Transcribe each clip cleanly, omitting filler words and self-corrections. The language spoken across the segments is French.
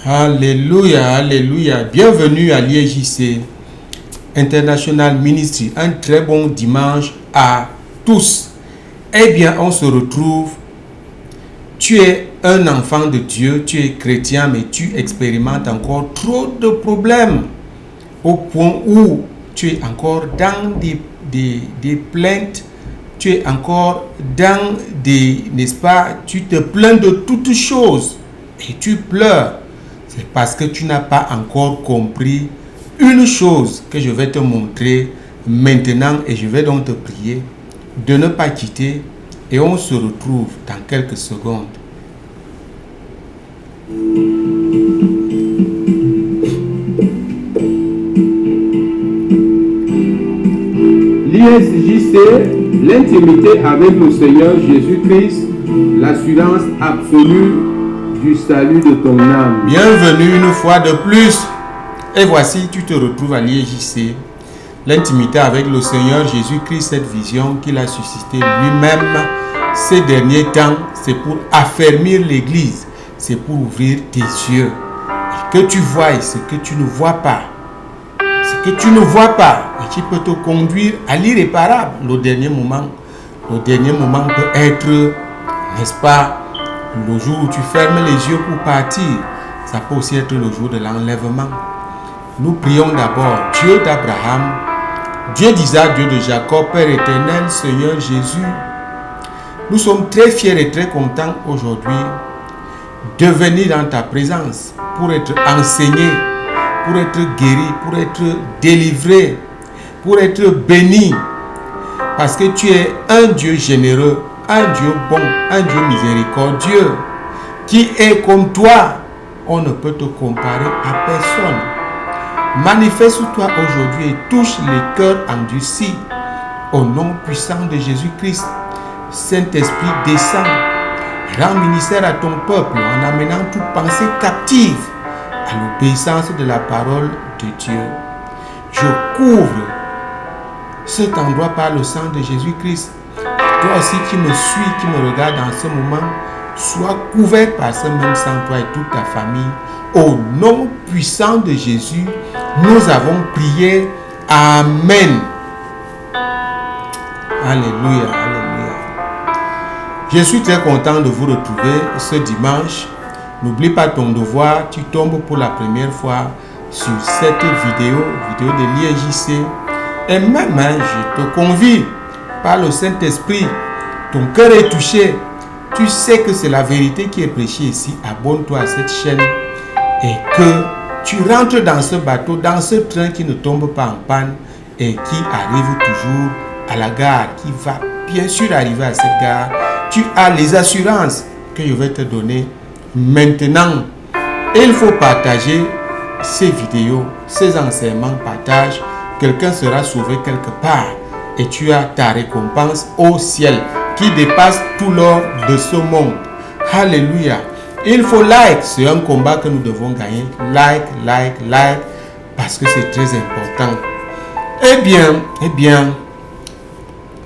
Alléluia, alléluia. Bienvenue à l'IEJC International Ministry. Un très bon dimanche à tous. Eh bien, on se retrouve. Tu es un enfant de Dieu, tu es chrétien, mais tu expérimentes encore trop de problèmes au point où tu es encore dans des plaintes, tu es encore dans des, n'est-ce pas, tu te plains de toutes choses et tu pleures. C'est parce que tu n'as pas encore compris une chose que je vais te montrer maintenant et je vais donc te prier de ne pas quitter et on se retrouve dans quelques secondes. L'ISJC, l'intimité avec le Seigneur Jésus-Christ, l'assurance absolue du salut de ton âme. Bienvenue une fois de plus. Et voici, tu te retrouves à l'ISJC, l'intimité avec le Seigneur Jésus-Christ, cette vision qu'il a suscitée lui-même ces derniers temps, c'est pour affermir l'Église, c'est pour ouvrir tes yeux. Et que tu vois ce que tu ne vois pas. Ce que tu ne vois pas et qui peut te conduire à l'irréparable. Le dernier moment peut être, n'est-ce pas, le jour où tu fermes les yeux pour partir. Ça peut aussi être le jour de l'enlèvement. Nous prions d'abord Dieu d'Abraham, Dieu d'Isaac, Dieu de Jacob, Père éternel, Seigneur Jésus. Nous sommes très fiers et très contents aujourd'hui de venir dans ta présence pour être enseignés, pour être guéri, pour être délivré, pour être béni. Parce que tu es un Dieu généreux, un Dieu bon, un Dieu miséricordieux, qui est comme toi. On ne peut te comparer à personne. Manifeste-toi aujourd'hui et touche les cœurs endurcis. Au nom puissant de Jésus-Christ, Saint-Esprit descend. Rends ministère à ton peuple en amenant toute pensée captive à l'obéissance de la parole de Dieu. Je couvre cet endroit par le sang de Jésus-Christ. Toi aussi qui me suis, qui me regarde en ce moment, sois couvert par ce même sang, toi et toute ta famille. Au nom puissant de Jésus, nous avons prié. Amen. Alléluia, alléluia. Je suis très content de vous retrouver ce dimanche. N'oublie pas ton devoir, tu tombes pour la première fois sur cette vidéo de l'IEJC. Et même, je te convie par le Saint-Esprit, ton cœur est touché. Tu sais que c'est la vérité qui est prêchée ici. Abonne-toi à cette chaîne et que tu rentres dans ce bateau, dans ce train qui ne tombe pas en panne et qui arrive toujours à la gare, qui va bien sûr arriver à cette gare. Tu as les assurances que je vais te donner maintenant. Et il faut partager ces vidéos, ces enseignements, partage. Quelqu'un sera sauvé quelque part et tu as ta récompense au ciel qui dépasse tout l'or de ce monde. Alléluia. Il faut like, c'est un combat que nous devons gagner. Like, parce que c'est très important. Eh bien,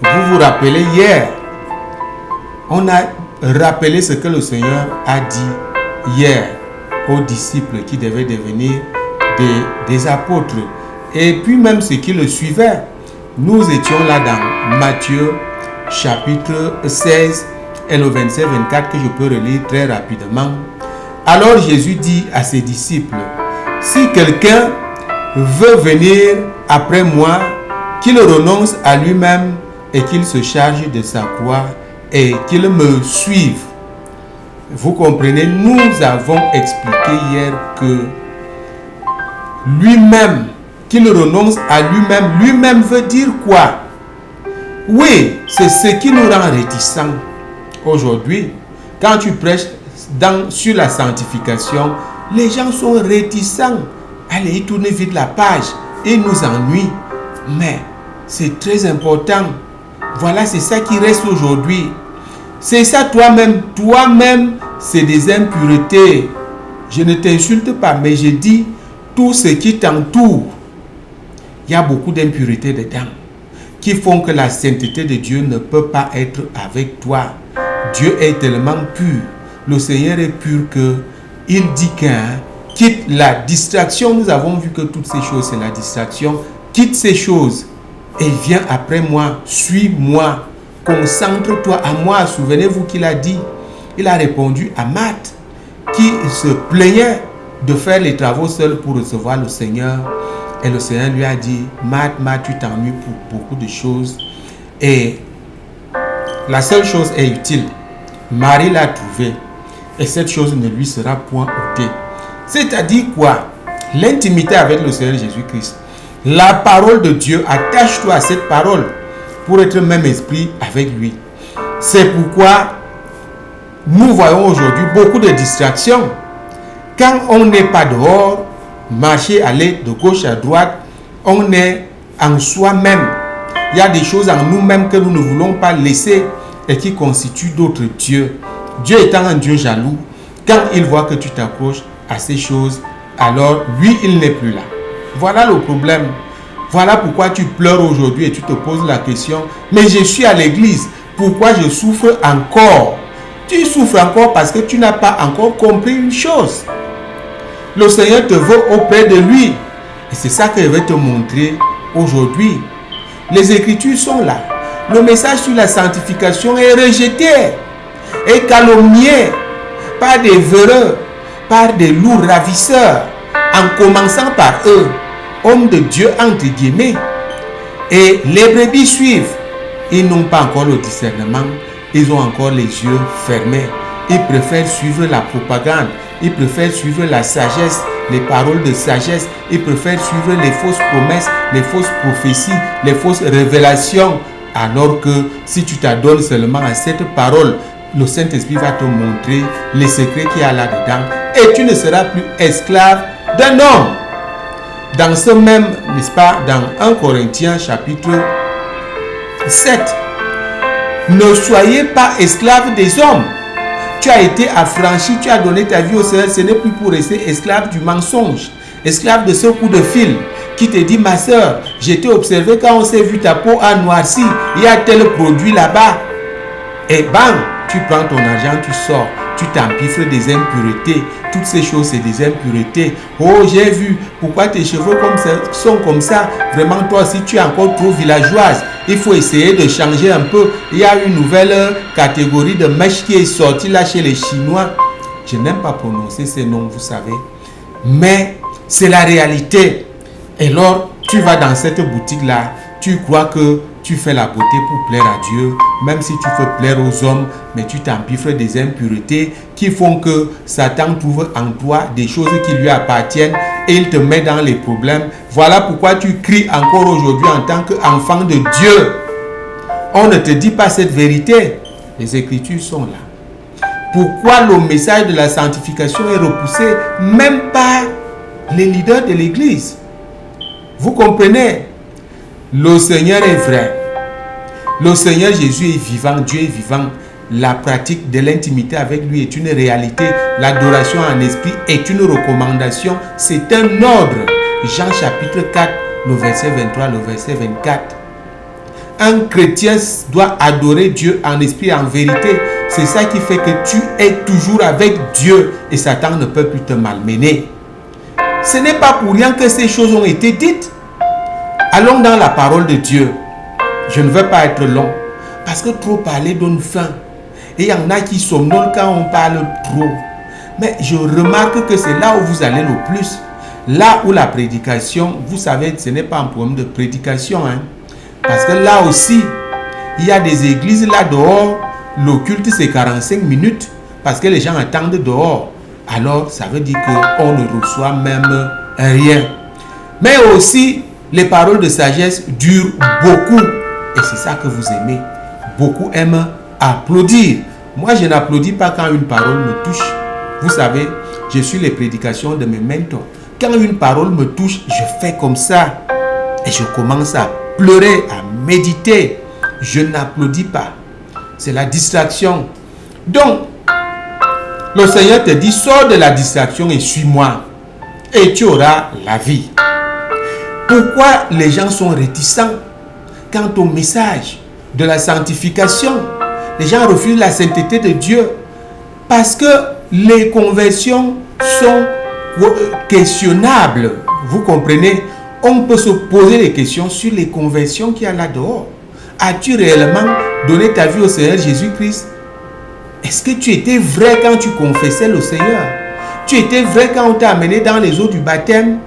vous vous rappelez hier, on a rappelé ce que le Seigneur a dit hier aux disciples qui devaient devenir des apôtres. Et puis même ceux qui le suivaient. Nous étions là dans Matthieu chapitre 16 et le 27-24 que je peux relire très rapidement. Alors Jésus dit à ses disciples, si quelqu'un veut venir après moi, qu'il renonce à lui-même et qu'il se charge de sa croix et qu'il me suive. Vous comprenez, nous avons expliqué hier que lui-même, qu'il renonce à lui-même, lui-même veut dire quoi? Oui, c'est ce qui nous rend réticents aujourd'hui. Quand tu prêches sur la sanctification, les gens sont réticents. Allez, ils tournent vite la page et nous ennuient. Mais c'est très important. Voilà, c'est ça qui reste aujourd'hui. C'est ça toi-même, c'est des impuretés. Je ne t'insulte pas, mais je dis tout ce qui t'entoure. Il y a beaucoup d'impuretés dedans qui font que la sainteté de Dieu ne peut pas être avec toi. Dieu est tellement pur. Le Seigneur est pur que il dit qu'un quitte la distraction. Nous avons vu que toutes ces choses, c'est la distraction. Quitte ces choses et viens après moi, suis-moi, concentre-toi à moi. Souvenez-vous qu'il a dit, il a répondu à Marthe, qui se plaignait de faire les travaux seul pour recevoir le Seigneur. Et le Seigneur lui a dit, Marthe, tu t'ennuies pour beaucoup de choses. Et la seule chose est utile. Marie l'a trouvée. Et cette chose ne lui sera point ôtée. C'est-à-dire quoi? L'intimité avec le Seigneur Jésus-Christ. La parole de Dieu, attache-toi à cette parole pour être même esprit avec lui. C'est pourquoi nous voyons aujourd'hui beaucoup de distractions. Quand on n'est pas dehors, marcher, aller de gauche à droite, on est en soi-même. Il y a des choses en nous-mêmes que nous ne voulons pas laisser et qui constituent d'autres dieux. Dieu étant un Dieu jaloux, quand il voit que tu t'approches à ces choses, alors lui, il n'est plus là. Voilà le problème. Voilà pourquoi tu pleures aujourd'hui et tu te poses la question, mais je suis à l'église, pourquoi je souffre encore? Tu souffres encore parce que tu n'as pas encore compris une chose. Le Seigneur te veut auprès de lui. Et c'est ça que je vais te montrer aujourd'hui. Les Écritures sont là. Le message sur la sanctification est rejeté et calomnié par des voleurs, par des loups ravisseurs, en commençant par eux, hommes de Dieu entre guillemets. Et les brebis suivent. Ils n'ont pas encore le discernement. Ils ont encore les yeux fermés. Ils préfèrent suivre la propagande. Ils préfèrent suivre la sagesse, les paroles de sagesse. Ils préfèrent suivre les fausses promesses, les fausses prophéties, les fausses révélations. Alors que si tu t'adonnes seulement à cette parole, le Saint-Esprit va te montrer les secrets qu'il y a là-dedans. Et tu ne seras plus esclave d'un homme. Dans ce même, n'est-ce pas, dans 1 Corinthiens chapitre 7, ne soyez pas esclaves des hommes. Tu as été affranchi, tu as donné ta vie au Seigneur. Ce n'est plus pour rester esclave du mensonge, esclave de ce coup de fil qui te dit, ma soeur, j'ai été observé quand on s'est vu, ta peau a noirci, il y a tel produit là-bas. Et bang, tu prends ton argent, tu sors, tu t'empiffres des impuretés. Toutes ces choses, c'est des impuretés. Oh, j'ai vu, pourquoi tes cheveux sont comme ça? Vraiment, toi aussi, tu es encore trop villageoise. Il faut essayer de changer un peu. Il y a une nouvelle catégorie de mèches qui est sortie là chez les Chinois. Je n'aime pas prononcer ces noms, vous savez. Mais c'est la réalité. Et alors, tu vas dans cette boutique-là, tu crois que tu fais la beauté pour plaire à Dieu, même si tu veux plaire aux hommes, mais tu t'empiffres des impuretés qui font que Satan trouve en toi des choses qui lui appartiennent et il te met dans les problèmes. Voilà pourquoi tu cries encore aujourd'hui en tant qu'enfant de Dieu. On ne te dit pas cette vérité. Les Écritures sont là. Pourquoi le message de la sanctification est repoussé même par les leaders de l'Église? Vous comprenez? Le Seigneur est vrai. Le Seigneur Jésus est vivant. Dieu est vivant. La pratique de l'intimité avec lui est une réalité. L'adoration en esprit est une recommandation. C'est un ordre. Jean chapitre 4, le verset 23, le verset 24. Un chrétien doit adorer Dieu en esprit et en vérité. C'est ça qui fait que tu es toujours avec Dieu et Satan ne peut plus te malmener. Ce n'est pas pour rien que ces choses ont été dites. Allons dans la parole de Dieu. Je ne veux pas être long. Parce que trop parler donne faim. Et il y en a qui somnolent quand on parle trop. Mais je remarque que c'est là où vous allez le plus. Là où la prédication, vous savez, ce n'est pas un problème de prédication. Parce que là aussi, il y a des églises là dehors. Le culte c'est 45 minutes. Parce que les gens attendent dehors. Alors ça veut dire qu'on ne reçoit même rien. Mais aussi, les paroles de sagesse durent beaucoup. Et c'est ça que vous aimez. Beaucoup aiment applaudir. Moi, je n'applaudis pas quand une parole me touche. Vous savez, je suis les prédications de mes mentors. Quand une parole me touche, je fais comme ça. Et je commence à pleurer, à méditer. Je n'applaudis pas. C'est la distraction. Donc, le Seigneur te dit, sors de la distraction et suis-moi. Et tu auras la vie. Pourquoi les gens sont réticents quant au message de la sanctification? Les gens refusent la sainteté de Dieu parce que les conversions sont questionnable. Vous comprenez? On peut se poser des questions sur les conversions qu'il y a là-dehors. As-tu réellement donné ta vie au Seigneur Jésus-Christ? Est-ce que tu étais vrai quand tu confessais le Seigneur? Tu étais vrai quand on t'a amené dans les eaux du baptême?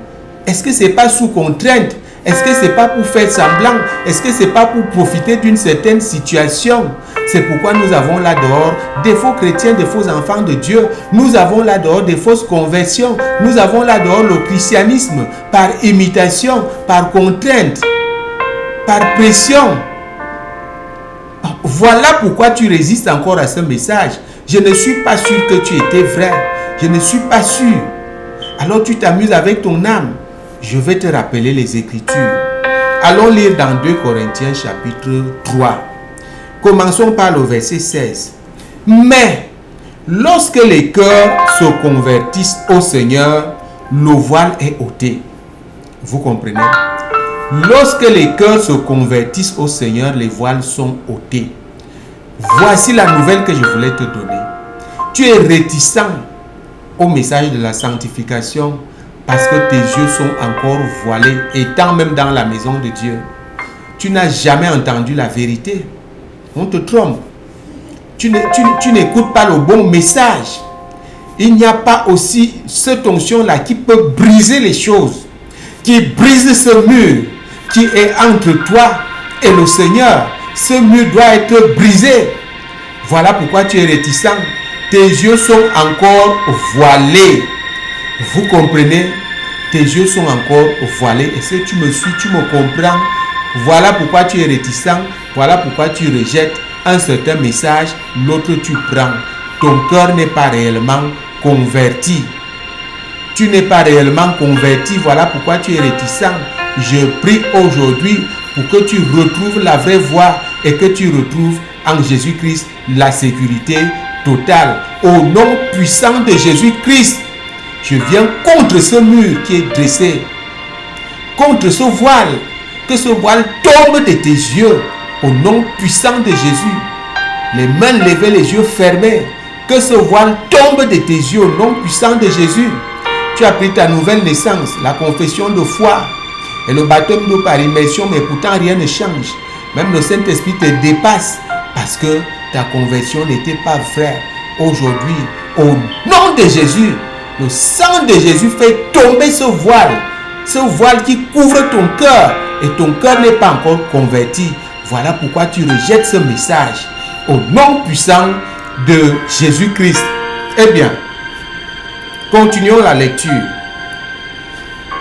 Est-ce que ce n'est pas sous contrainte? Est-ce que ce n'est pas pour faire semblant? Est-ce que ce n'est pas pour profiter d'une certaine situation? C'est pourquoi nous avons là dehors des faux chrétiens, des faux enfants de Dieu. Nous avons là dehors des fausses conversions. Nous avons là dehors le christianisme par imitation, par contrainte, par pression. Voilà pourquoi tu résistes encore à ce message. Je ne suis pas sûr que tu étais vrai. Je ne suis pas sûr. Alors tu t'amuses avec ton âme. Je vais te rappeler les Écritures. Allons lire dans 2 Corinthiens chapitre 3. Commençons par le verset 16. Mais lorsque les cœurs se convertissent au Seigneur, le voile est ôté. Vous comprenez? Lorsque les cœurs se convertissent au Seigneur, les voiles sont ôtés. Voici la nouvelle que je voulais te donner. Tu es réticent au message de la sanctification parce que tes yeux sont encore voilés, étant même dans la maison de Dieu. Tu n'as jamais entendu la vérité. On te trompe. Tu n'écoutes pas le bon message. Il n'y a pas aussi cette onction-là qui peut briser les choses, qui brise ce mur qui est entre toi et le Seigneur. Ce mur doit être brisé. Voilà pourquoi tu es réticent. Tes yeux sont encore voilés. Vous comprenez? Tes yeux sont encore voilés. Et si tu me suis, tu me comprends. Voilà pourquoi tu es réticent. Voilà pourquoi tu rejettes un certain message. L'autre tu prends. Ton cœur n'est pas réellement converti. Tu n'es pas réellement converti. Voilà pourquoi tu es réticent. Je prie aujourd'hui pour que tu retrouves la vraie voie et que tu retrouves en Jésus-Christ la sécurité totale. Au nom puissant de Jésus-Christ, je viens contre ce mur qui est dressé, contre ce voile, que ce voile tombe de tes yeux, au nom puissant de Jésus. Les mains levées, les yeux fermés, que ce voile tombe de tes yeux, au nom puissant de Jésus. Tu as pris ta nouvelle naissance, la confession de foi et le baptême d'eau par immersion, mais pourtant rien ne change. Même le Saint-Esprit te dépasse parce que ta conversion n'était pas vraie. Aujourd'hui, au nom de Jésus, le sang de Jésus fait tomber ce voile qui couvre ton cœur, et ton cœur n'est pas encore converti. Voilà pourquoi tu rejettes ce message. Au nom puissant de Jésus-Christ. Eh bien, continuons la lecture.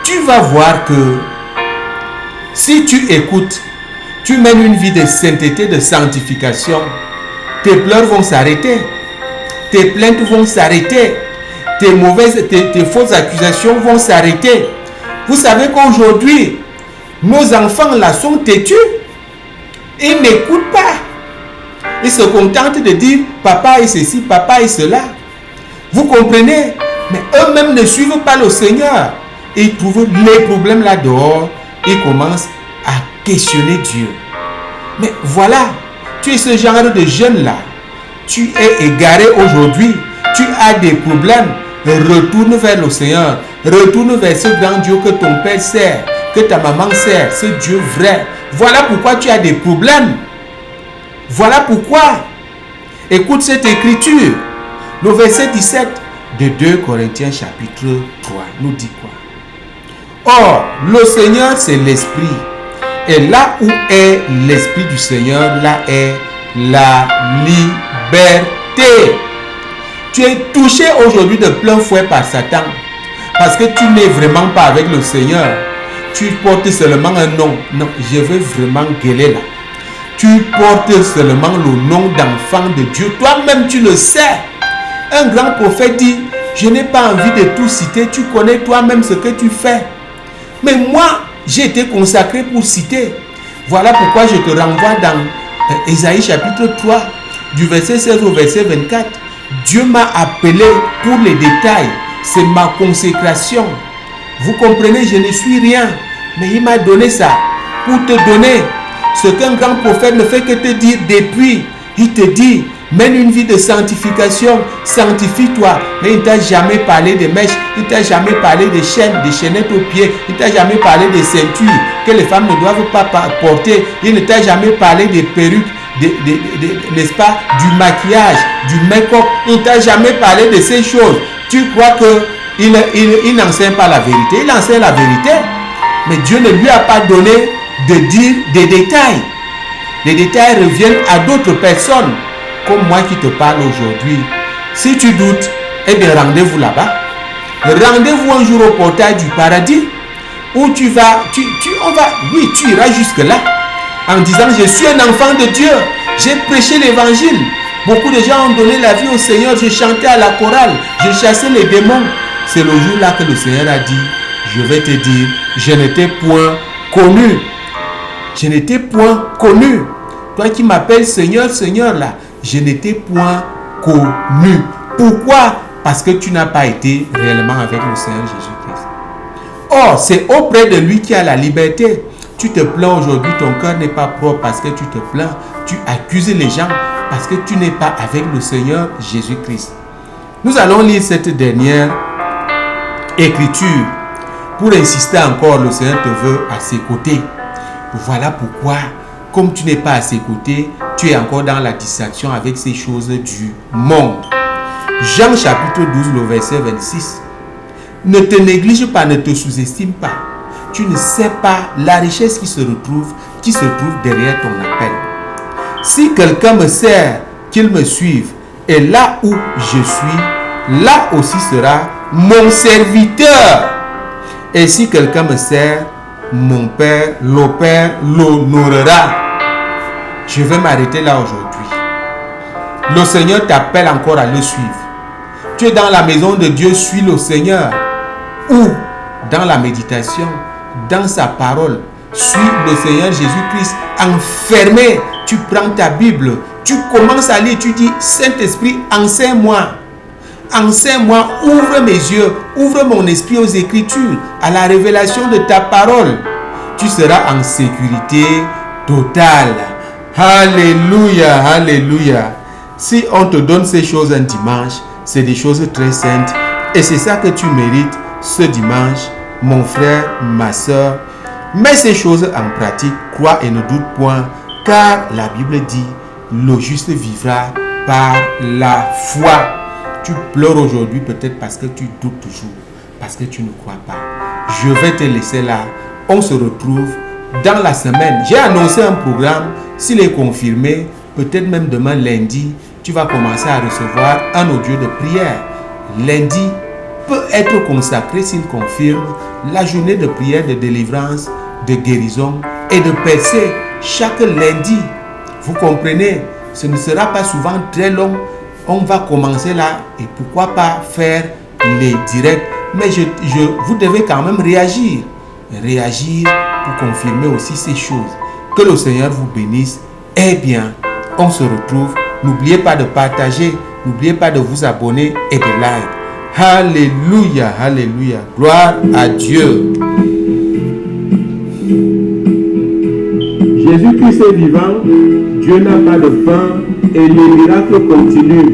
Tu vas voir que si tu écoutes, tu mènes une vie de sainteté, de sanctification, tes pleurs vont s'arrêter, tes plaintes vont s'arrêter, tes fausses accusations vont s'arrêter. Vous savez qu'aujourd'hui, nos enfants là sont têtus. Ils n'écoutent pas. Ils se contentent de dire papa est ceci, papa est cela. Vous comprenez? Mais eux-mêmes ne suivent pas le Seigneur. Ils trouvent les problèmes là dehors. Ils commencent à questionner Dieu. Mais voilà, tu es ce genre de jeune là. Tu es égaré aujourd'hui. Tu as des problèmes. Retourne vers le Seigneur. Retourne vers ce grand Dieu que ton père sert, que ta maman sert, ce Dieu vrai. Voilà pourquoi tu as des problèmes. Voilà pourquoi. Écoute cette écriture. Le verset 17 de 2 Corinthiens chapitre 3 nous dit quoi? Or, le Seigneur c'est l'Esprit. Et là où est l'Esprit du Seigneur, là est la liberté. Tu es touché aujourd'hui de plein fouet par Satan. Parce que tu n'es vraiment pas avec le Seigneur. Tu portes seulement un nom. Non, je veux vraiment gueuler là. Tu portes seulement le nom d'enfant de Dieu. Toi-même, tu le sais. Un grand prophète dit, je n'ai pas envie de tout citer. Tu connais toi-même ce que tu fais. Mais moi, j'ai été consacré pour citer. Voilà pourquoi je te renvoie dans Ésaïe chapitre 3, du verset 16 au verset 24. Dieu m'a appelé pour les détails. C'est ma consécration. Vous comprenez, je ne suis rien. Mais il m'a donné ça pour te donner ce qu'un grand prophète ne fait que te dire depuis. Il te dit, Mène une vie de sanctification. Sanctifie-toi. Mais il ne t'a jamais parlé de mèches. Il ne t'a jamais parlé de chaînes, de chaînettes aux pieds. Il ne t'a jamais parlé de ceintures que les femmes ne doivent pas porter. Il ne t'a jamais parlé des perruques, n'est-ce pas, du maquillage, du make-up. Il ne t'a jamais parlé de ces choses. Tu crois qu'il n'enseigne pas la vérité. Il enseigne la vérité. Mais Dieu ne lui a pas donné de dire des détails. Les détails reviennent à d'autres personnes. Comme moi qui te parle aujourd'hui. Si tu doutes, eh bien rendez-vous là-bas. Rendez-vous un jour au portail du paradis où tu iras jusque-là en disant je suis un enfant de Dieu. J'ai prêché l'évangile. Beaucoup de gens ont donné la vie au Seigneur. J'ai chanté à la chorale. J'ai chassé les démons. C'est le jour-là que le Seigneur a dit, je vais te dire, je n'étais point connu. Je n'étais point connu. Toi qui m'appelles Seigneur, Seigneur là. Je n'étais point connu. Pourquoi? Parce que tu n'as pas été réellement avec le Seigneur Jésus-Christ. Or, c'est auprès de lui qu'il y a la liberté. Tu te plains aujourd'hui, ton cœur n'est pas propre parce que tu te plains. Tu accuses les gens parce que tu n'es pas avec le Seigneur Jésus-Christ. Nous allons lire cette dernière écriture pour insister encore. Le Seigneur te veut à ses côtés. Voilà pourquoi, comme tu n'es pas à ses côtés, tu es encore dans la distraction avec ces choses du monde. Jean chapitre 12, le verset 26. Ne te néglige pas, ne te sous-estime pas. Tu ne sais pas la richesse qui se trouve derrière ton appel. Si quelqu'un me sert, qu'il me suive, et là où je suis, là aussi sera mon serviteur. Et si quelqu'un me sert, mon Père, le Père l'honorera. Je vais m'arrêter là aujourd'hui. Le Seigneur t'appelle encore à le suivre. Tu es dans la maison de Dieu, suis le Seigneur. Ou dans la méditation, dans sa parole, suis le Seigneur Jésus-Christ. Enfermé, tu prends ta Bible, tu commences à lire, tu dis, Saint-Esprit, enseigne-moi. Enseigne-moi, ouvre mes yeux, ouvre mon esprit aux Écritures, à la révélation de ta parole. Tu seras en sécurité totale. Alléluia, alléluia. Si on te donne ces choses un dimanche, c'est des choses très saintes. Et c'est ça que tu mérites ce dimanche, mon frère, ma soeur. Mets ces choses en pratique, crois et ne doute point, car la Bible dit, le juste vivra par la foi. Tu pleures aujourd'hui peut-être parce que tu doutes toujours, parce que tu ne crois pas. Je vais te laisser là. On se retrouve dans la semaine. J'ai annoncé un programme. S'il est confirmé, peut-être même demain lundi, tu vas commencer à recevoir un audio de prière. Lundi peut être consacré, s'il confirme, la journée de prière, de délivrance, de guérison et de percée chaque lundi. Vous comprenez? Ce ne sera pas souvent très long. On va commencer là et pourquoi pas faire les directs. Mais vous devez quand même réagir. Réagir pour confirmer aussi ces choses. Que le Seigneur vous bénisse. Eh bien, on se retrouve. N'oubliez pas de partager. N'oubliez pas de vous abonner et de like. Alléluia, alléluia. Gloire à Dieu. Jésus-Christ est vivant, Dieu n'a pas de fin et les miracles continuent.